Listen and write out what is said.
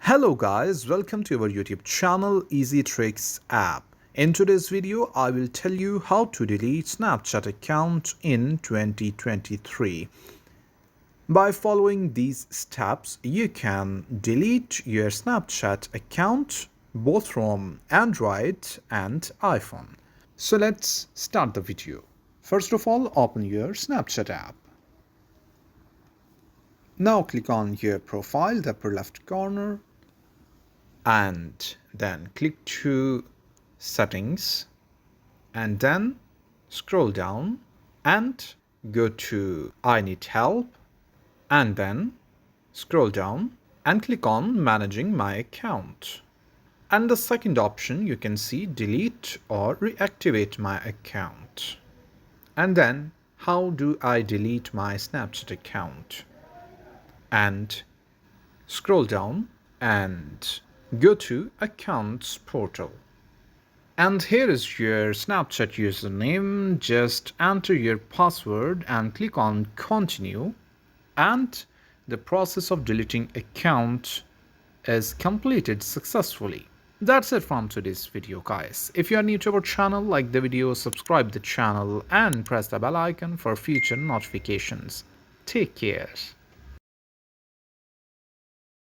Hello guys, welcome to our YouTube channel Easy Tricks app. In today's video, I will tell you how to delete Snapchat account in 2023. By following these steps, you can delete your Snapchat account both from Android and iPhone. So let's start the video. First of all, open your Snapchat app. Now click on your profile, the upper left corner, and then click to settings and then scroll down and go to I need help and then scroll down and click on managing my account. And the second option you can see delete or reactivate my account. And then how do I delete my Snapchat account? And scroll down and go to accounts portal. And here is your Snapchat username. Just enter your password and click on continue. And the process of deleting account is completed successfully. That's it from today's video, guys. If you are new to our channel, like the video, subscribe the channel and press the bell icon for future notifications. Take care.